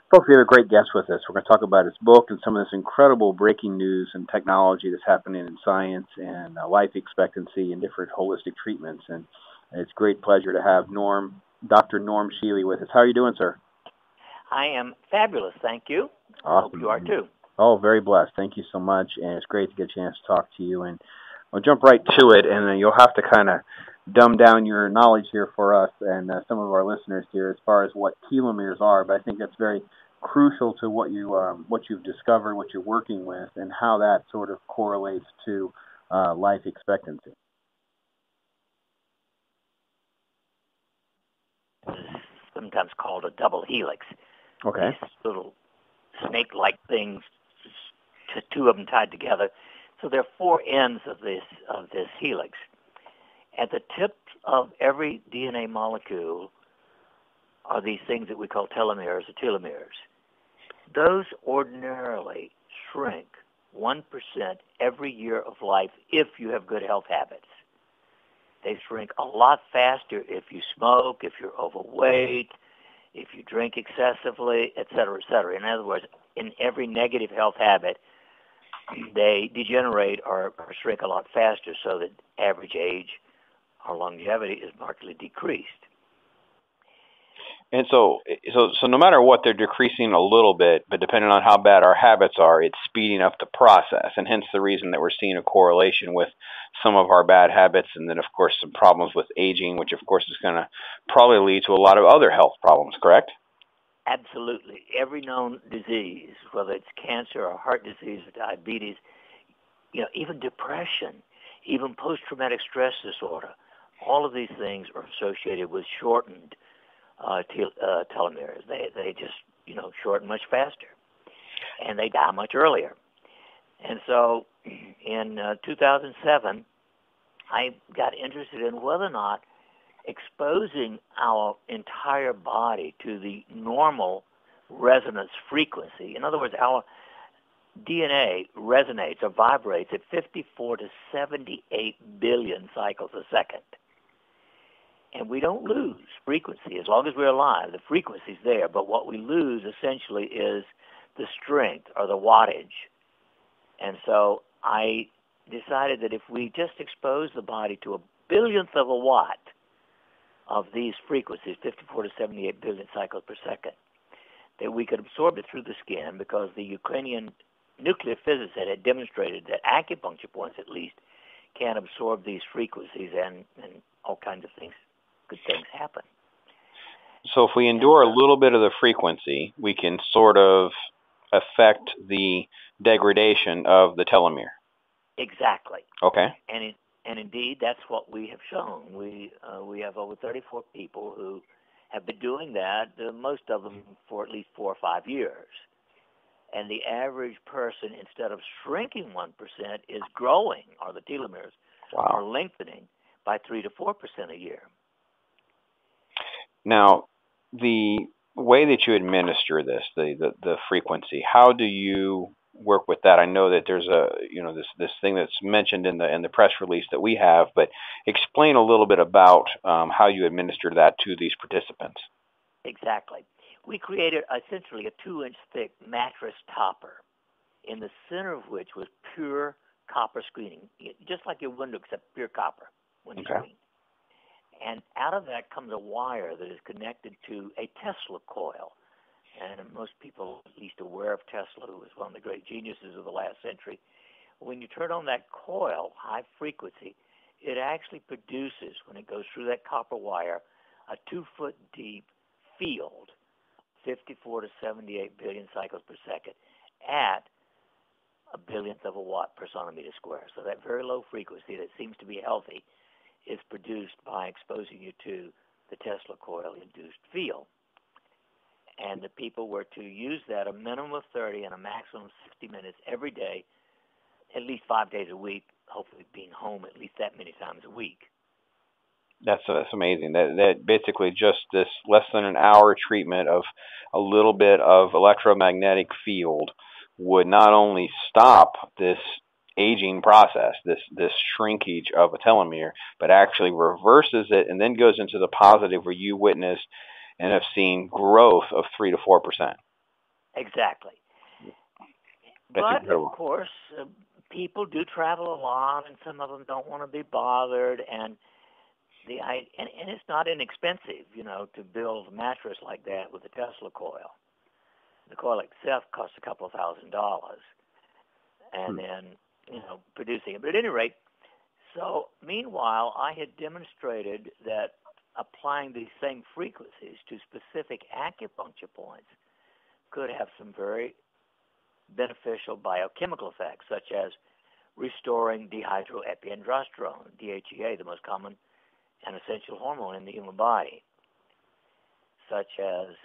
Folks, we have a great guest with us. We're going to talk about his book and some of this incredible breaking news and technology that's happening in science and life expectancy and different holistic treatments. And it's a great pleasure to have Dr. Norm Shealy with us. How are you doing, sir? I am fabulous, thank you. Awesome. I hope you are too. Oh, very blessed. Thank you so much, and it's great to get a chance to talk to you. And I'll jump right to it, and then you'll have to kind of dumb down your knowledge here for us and some of our listeners here as far as what telomeres are. But I think that's very crucial to what you've discovered, what you're working with, and how that sort of correlates to life expectancy. Sometimes called a double helix. Okay. These little snake-like things, two of them tied together. So there are four ends of this helix. At the tip of every DNA molecule are these things that we call telomeres or telomeres. Those ordinarily shrink 1% every year of life if you have good health habits. They shrink a lot faster if you smoke, if you're overweight, if you drink excessively, et cetera, et cetera. In other words, in every negative health habit, they degenerate or shrink a lot faster, so that average age or longevity is markedly decreased. And so no matter what, they're decreasing a little bit, but depending on how bad our habits are, it's speeding up the process, and hence the reason that we're seeing a correlation with some of our bad habits, and then, of course, some problems with aging, which, of course, is going to probably lead to a lot of other health problems, correct? Absolutely. Every known disease, whether it's cancer or heart disease or diabetes, even depression, even post-traumatic stress disorder, all of these things are associated with shortened telomeres. They just, shorten much faster, and they die much earlier. And so in 2007, I got interested in whether or not exposing our entire body to the normal resonance frequency. In other words, our DNA resonates or vibrates at 54 to 78 billion cycles a second. And we don't lose frequency as long as we're alive. The frequency's there, but what we lose essentially is the strength or the wattage. And so I decided that if we just expose the body to a billionth of a watt of these frequencies, 54 to 78 billion cycles per second, that we could absorb it through the skin, because the Ukrainian nuclear physicist had demonstrated that acupuncture points, at least, can absorb these frequencies, and all kinds of things. Good things happen. So if we endure a little bit of the frequency, we can sort of affect the degradation of the telomere. Exactly. Okay. And indeed, that's what we have shown. We have over 34 people who have been doing that, most of them for at least 4 or 5 years. And the average person, instead of shrinking 1%, is growing, or the telomeres are lengthening by 3 to 4% a year. Now, the way that you administer this, the frequency, how do you work with that? I know that there's this thing that's mentioned in the press release that we have, but explain a little bit about how you administer that to these participants. Exactly. We created essentially a 2-inch thick mattress topper, in the center of which was pure copper screening, just like your window, except pure copper window screen. And out of that comes a wire that is connected to a Tesla coil. And most people are at least aware of Tesla, who was one of the great geniuses of the last century. When you turn on that coil, high frequency, it actually produces, when it goes through that copper wire, a 2-foot deep field, 54 to 78 billion cycles per second, at a billionth of a watt per centimeter square. So that very low frequency that seems to be healthy is produced by exposing you to the Tesla coil-induced field. And the people were to use that a minimum of 30 and a maximum of 60 minutes every day, at least 5 days a week, hopefully being home at least that many times a week. That's amazing. That basically just this less than an hour treatment of a little bit of electromagnetic field would not only stop this aging process, this shrinkage of a telomere, but actually reverses it and then goes into the positive, where you witness and have seen growth of 3 to 4%. Exactly. That's But, incredible. of course, people do travel a lot, and some of them don't want to be bothered, and it's not inexpensive, to build a mattress like that with a Tesla coil. The coil itself costs a couple of $1,000s, and then, producing it. But at any rate, so meanwhile, I had demonstrated that applying these same frequencies to specific acupuncture points could have some very beneficial biochemical effects, such as restoring dehydroepiandrosterone, DHEA, the most common and essential hormone in the human body, such as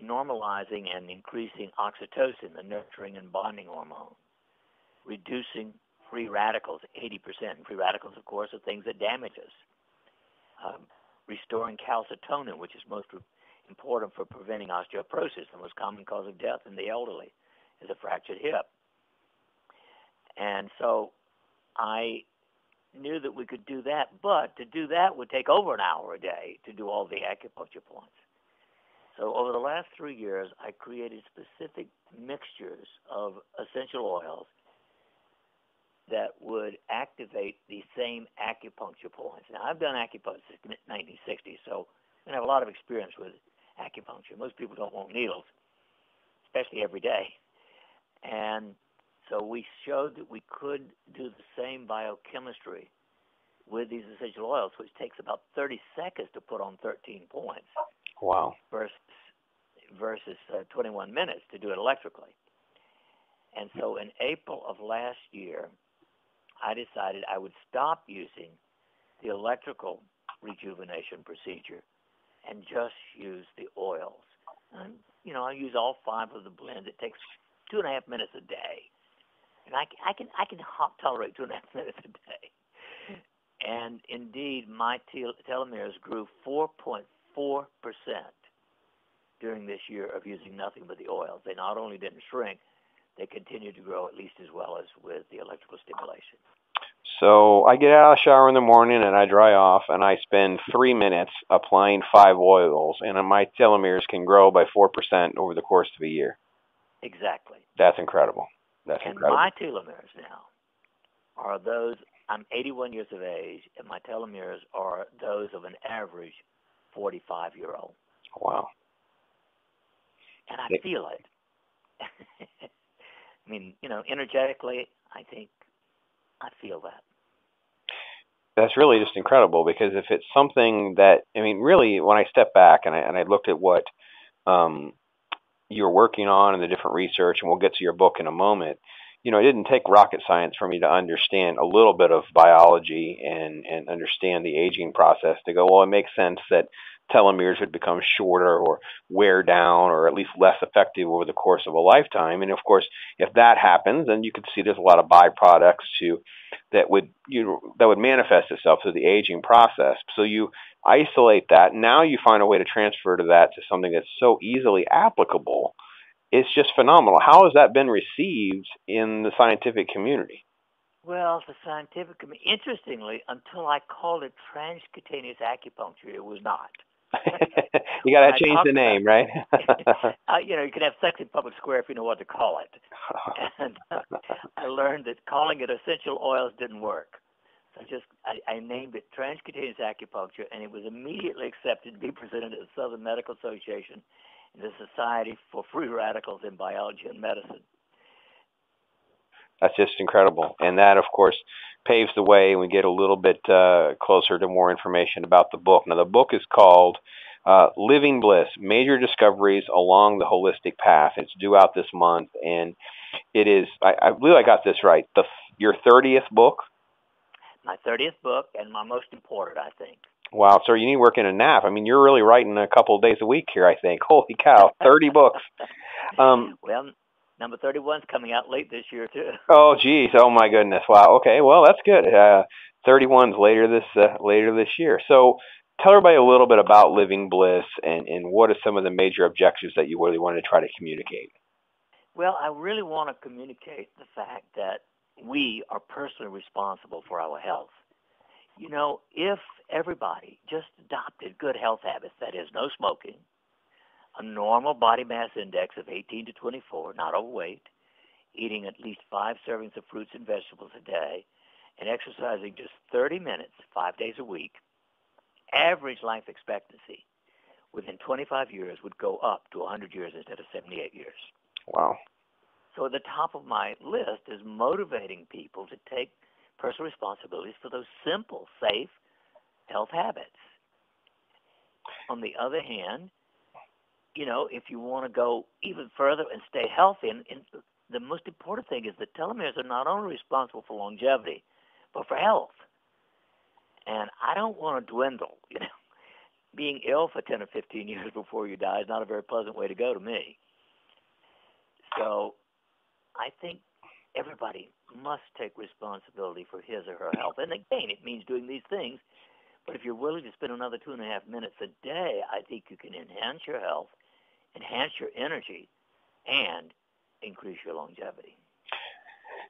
normalizing and increasing oxytocin, the nurturing and bonding hormone, reducing free radicals, 80%. And free radicals, of course, are things that damage us. Restoring calcitonin, which is most important for preventing osteoporosis, the most common cause of death in the elderly, is a fractured hip. And so I knew that we could do that, but to do that would take over an hour a day to do all the acupuncture points. So over the last 3 years, I created specific mixtures of essential oils that would activate the same acupuncture points. Now, I've done acupuncture since the 1960s, so I have a lot of experience with acupuncture. Most people don't want needles, especially every day. And so we showed that we could do the same biochemistry with these essential oils, which takes about 30 seconds to put on 13 points. Wow. Versus 21 minutes to do it electrically. And so in April of last year, I decided I would stop using the electrical rejuvenation procedure and just use the oils. And, I use all 5 of the blends. It takes 2.5 minutes a day. And I can tolerate 2.5 minutes a day. And indeed, my telomeres grew 4.4% during this year of using nothing but the oils. They not only didn't shrink, they continued to grow at least as well as with the electrical stimulation. So I get out of the shower in the morning and I dry off and I spend 3 minutes applying 5 oils, and my telomeres can grow by 4% over the course of a year. Exactly. That's incredible. And my telomeres now are those, I'm 81 years of age, and my telomeres are those of an average 45-year-old. Wow. And I feel it. I mean, energetically, I think I feel that. That's really just incredible, because if it's something that, really, when I step back and I looked at what you're working on and the different research, and we'll get to your book in a moment, it didn't take rocket science for me to understand a little bit of biology and understand the aging process to go, well, it makes sense that telomeres would become shorter or wear down or at least less effective over the course of a lifetime. And of course, if that happens, then you could see there's a lot of byproducts that would manifest itself through the aging process. So you isolate that. Now you find a way to transfer to that to something that's so easily applicable. It's just phenomenal. How has that been received in the scientific community? Well, the scientific community, interestingly, until I called it transcutaneous acupuncture, it was not. You got to change the name, right? You can have sex in public square if you know what to call it. And I learned that calling it essential oils didn't work. So I named it transcutaneous acupuncture, and it was immediately accepted to be presented at the Southern Medical Association and the Society for Free Radicals in Biology and Medicine. That's just incredible. And that, of course, paves the way, and we get a little bit closer to more information about the book. Now, the book is called Living Bliss, Major Discoveries Along the Holistic Path. It's due out this month, and it is, I believe I got this right, your 30th book? My 30th book, and my most important, I think. Wow, sir, you need to work in a nap. You're really writing a couple of days a week here, I think. Holy cow, 30 books. Well, number 31 is coming out late this year, too. Oh, geez. Oh, my goodness. Wow. Okay. Well, that's good. 31's later this year. So tell everybody a little bit about Living Bliss and what are some of the major objectives that you really want to try to communicate. Well, I really want to communicate the fact that we are personally responsible for our health. If everybody just adopted good health habits, that is, no smoking, a normal body mass index of 18 to 24, not overweight, eating at least 5 servings of fruits and vegetables a day, and exercising just 30 minutes, 5 days a week, average life expectancy within 25 years would go up to 100 years instead of 78 years. Wow. So at the top of my list is motivating people to take personal responsibilities for those simple, safe health habits. On the other hand, if you want to go even further and stay healthy, and the most important thing is that telomeres are not only responsible for longevity, but for health. And I don't want to dwindle. Being ill for 10 or 15 years before you die is not a very pleasant way to go to me. So I think everybody must take responsibility for his or her health. And again, it means doing these things. But if you're willing to spend another 2.5 minutes a day, I think you can enhance your health, enhance your energy, and increase your longevity.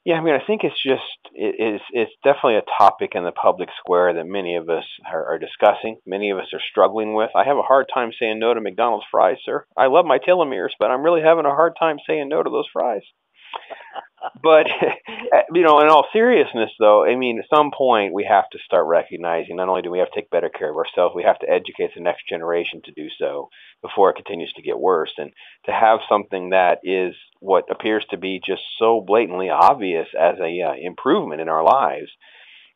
Yeah, I think it's definitely a topic in the public square that many of us are discussing. Many of us are struggling with. I have a hard time saying no to McDonald's fries, sir. I love my telomeres, but I'm really having a hard time saying no to those fries. But, in all seriousness, though, at some point we have to start recognizing not only do we have to take better care of ourselves, we have to educate the next generation to do so before it continues to get worse. And to have something that is what appears to be just so blatantly obvious as a improvement in our lives,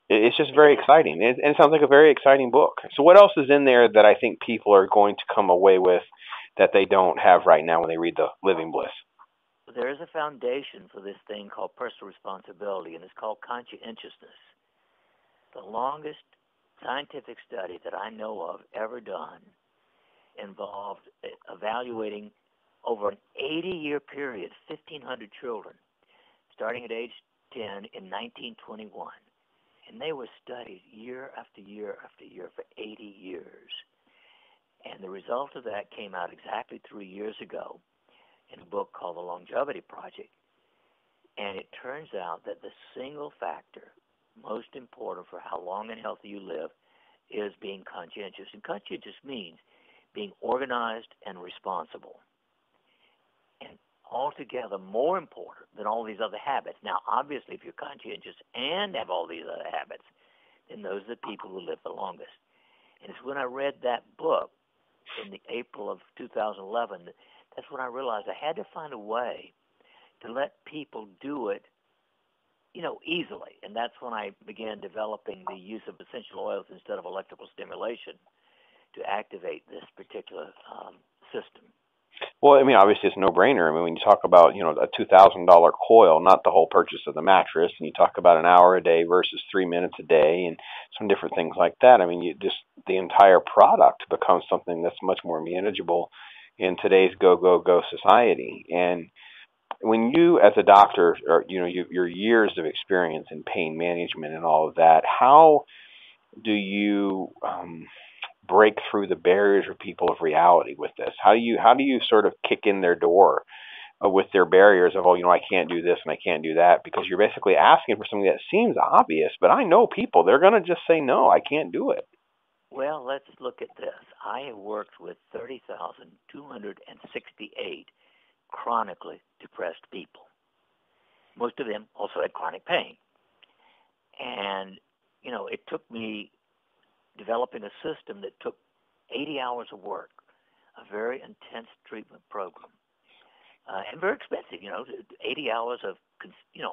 it's just very exciting. And it sounds like a very exciting book. So what else is in there that I think people are going to come away with that they don't have right now when they read the Living Bliss? There is a foundation for this thing called personal responsibility, and it's called conscientiousness. The longest scientific study that I know of ever done involved evaluating over an 80-year period, 1,500 children, starting at age 10 in 1921. And they were studied year after year after year for 80 years. And the result of that came out exactly 3 years ago in a book called The Longevity Project. And it turns out that the single factor most important for how long and healthy you live is being conscientious. And conscientious means being organized and responsible. And altogether more important than all these other habits. Now, obviously, if you're conscientious and have all these other habits, then those are the people who live the longest. And it's when I read that book in the April of 2011, that's when I realized I had to find a way to let people do it, easily. And that's when I began developing the use of essential oils instead of electrical stimulation to activate this particular system. Well, obviously it's a no-brainer. When you talk about, a $2,000 coil, not the whole purchase of the mattress, and you talk about an hour a day versus 3 minutes a day and some different things like that, the entire product becomes something that's much more manageable in today's go society. And when you, as a doctor, or your years of experience in pain management and all of that, how do you break through the barriers for people of reality with this? How do you sort of kick in their door with their barriers of, I can't do this and I can't do that, because you're basically asking for something that seems obvious, but I know people, they're going to just say, no, I can't do it. Well, let's look at this. I have worked with 30,268 chronically depressed people. Most of them also had chronic pain. And, it took me developing a system that took 80 hours of work, a very intense treatment program, and very expensive, 80 hours of,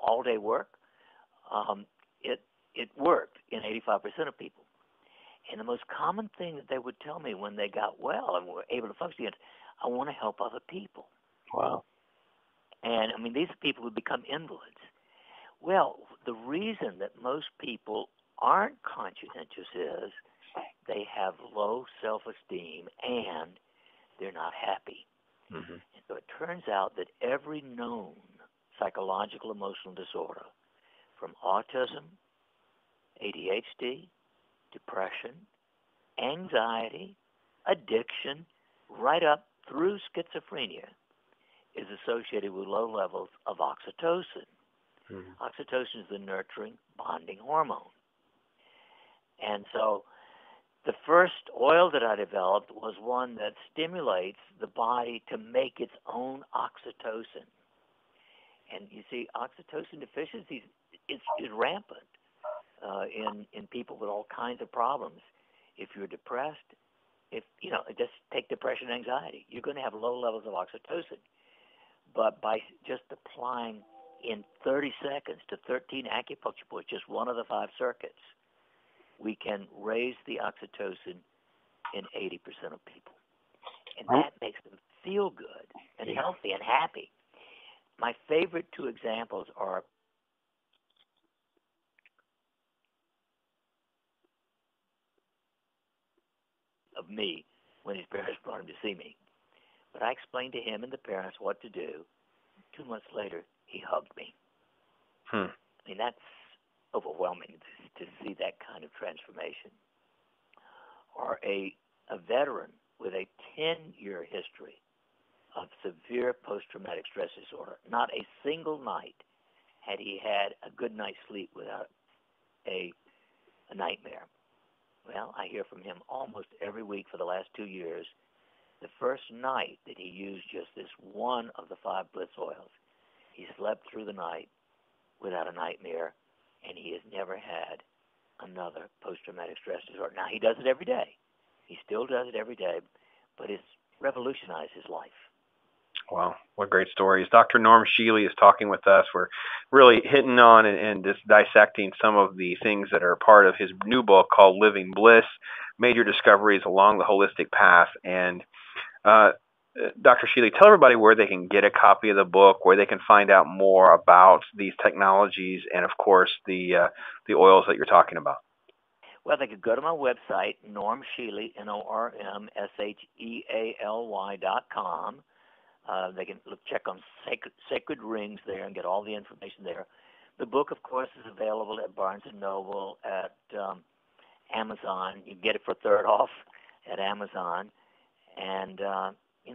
all-day work. It worked in 85% of people. And the most common thing that they would tell me when they got well and were able to function is, I want to help other people. Wow. And, these are people who become invalids. Well, the reason that most people aren't conscientious is they have low self-esteem and they're not happy. Mm-hmm. And so it turns out that every known psychological emotional disorder, from autism, ADHD, depression, anxiety, addiction, right up through schizophrenia, is associated with low levels of oxytocin. Mm-hmm. Oxytocin is the nurturing, bonding hormone. And so The first oil that I developed was one that stimulates the body to make its own oxytocin. And you see, oxytocin deficiency is rampant in people with all kinds of problems. If you're depressed, just take depression and anxiety. You're going to have low levels of oxytocin. But by just applying in 30 seconds to 13 acupuncture points, just one of the 5 circuits, we can raise the oxytocin in 80% of people. And that makes them feel good and healthy and happy. My favorite 2 examples are of me when his parents brought him to see me. But I explained to him and the parents what to do. 2 months later, he hugged me. I mean, that's overwhelming to see that kind of transformation. Or a veteran with a 10-year history of severe post-traumatic stress disorder. Not a single night had he had a good night's sleep without a nightmare. Well, I hear from him almost every week for the last 2 years. The first night that he used just this one of the 5 Bliss oils, he slept through the night without a nightmare, and he has never had another post-traumatic stress disorder. Now, he does it every day. He still does it every day, but it's revolutionized his life. Wow, what great stories. Dr. Norm Shealy is talking with us. We're really hitting on and just dissecting some of the things that are part of his new book called Living Bliss, Major Discoveries Along the Holistic Path. And Dr. Shealy, tell everybody where they can get a copy of the book, where they can find out more about these technologies and, of course, the oils that you're talking about. Well, they could go to my website, Norm Shealy, NormShealy.com. They can check on Sacred Rings there and get all the information there. The book, of course, is available at Barnes & Noble, at Amazon. You can get it for $3 off at Amazon. And,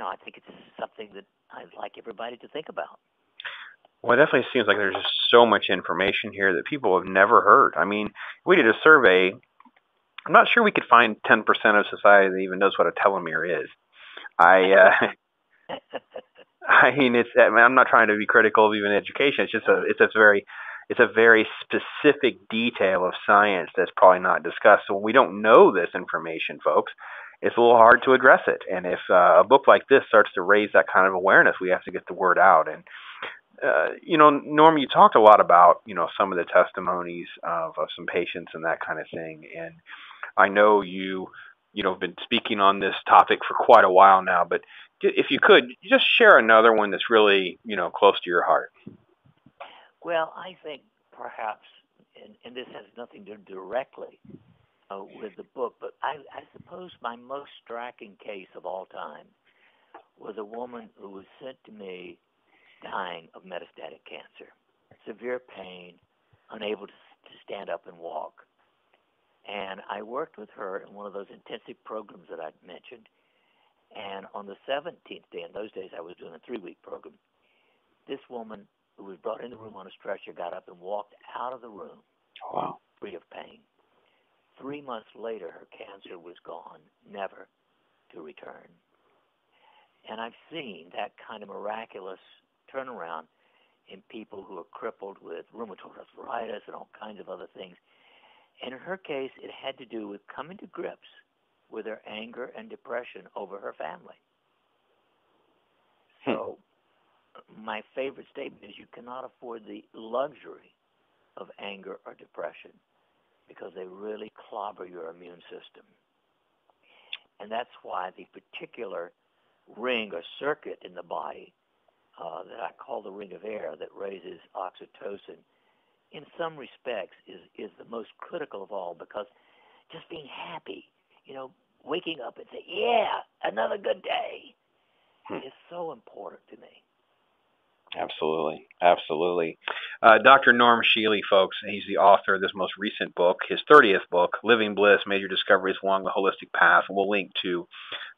I think it's something that I'd like everybody to think about. Well, it definitely seems like there's just so much information here that people have never heard. I mean, we did a survey. I'm not sure we could find 10% of society that even knows what a telomere is. I mean, I'm not trying to be critical of even education. It's just it's a very specific detail of science that's probably not discussed. So when we don't know this information, folks, it's a little hard to address it. And if a book like this starts to raise that kind of awareness, we have to get the word out. And Norm, you talked a lot about some of the testimonies of some patients and that kind of thing. And I know you've been speaking on this topic for quite a while now, but if you could, just share another one that's really, close to your heart. Well, I think perhaps, and this has nothing to do directly with the book, but I suppose my most striking case of all time was a woman who was sent to me dying of metastatic cancer, severe pain, unable to stand up and walk. And I worked with her in one of those intensive programs that I'd mentioned. And on the 17th day, in those days I was doing a 3-week program, this woman who was brought in the room on a stretcher got up and walked out of the room. Wow. Free of pain. 3 months later, her cancer was gone, never to return. And I've seen that kind of miraculous turnaround in people who are crippled with rheumatoid arthritis and all kinds of other things. And in her case, it had to do with coming to grips with her anger and depression over her family. So my favorite statement is you cannot afford the luxury of anger or depression because they really clobber your immune system. And that's why the particular ring or circuit in the body that I call the ring of air that raises oxytocin, in some respects, is the most critical of all, because just being happy, waking up and say, yeah, another good day, is so important to me. Absolutely. Absolutely. Dr. Norm Shealy, folks, he's the author of this most recent book, his 30th book, Living Bliss, Major Discoveries Along the Holistic Path. We'll link to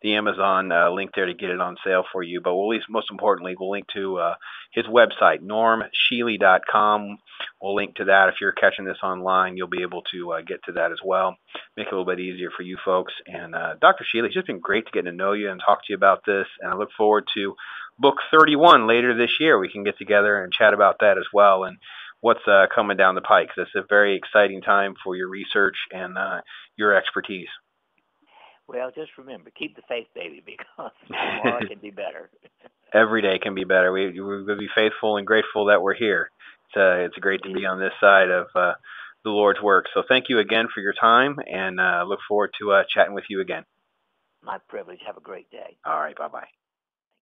the Amazon link there to get it on sale for you. But most importantly, we'll link to his website, normshealy.com, we'll link to that. If you're catching this online, you'll be able to get to that as well. Make it a little bit easier for you folks. And Dr. Shealy, it's just been great to get to know you and talk to you about this. And I look forward to book 31 later this year. We can get together and chat about that as well, and what's coming down the pike. This is a very exciting time for your research and your expertise. Well, just remember, keep the faith, baby, because tomorrow can be better. Every day can be better. We're going to be faithful and grateful that we're here. It's great to be on this side of the Lord's work. So thank you again for your time, and look forward to chatting with you again. My privilege. Have a great day. All right. Bye-bye.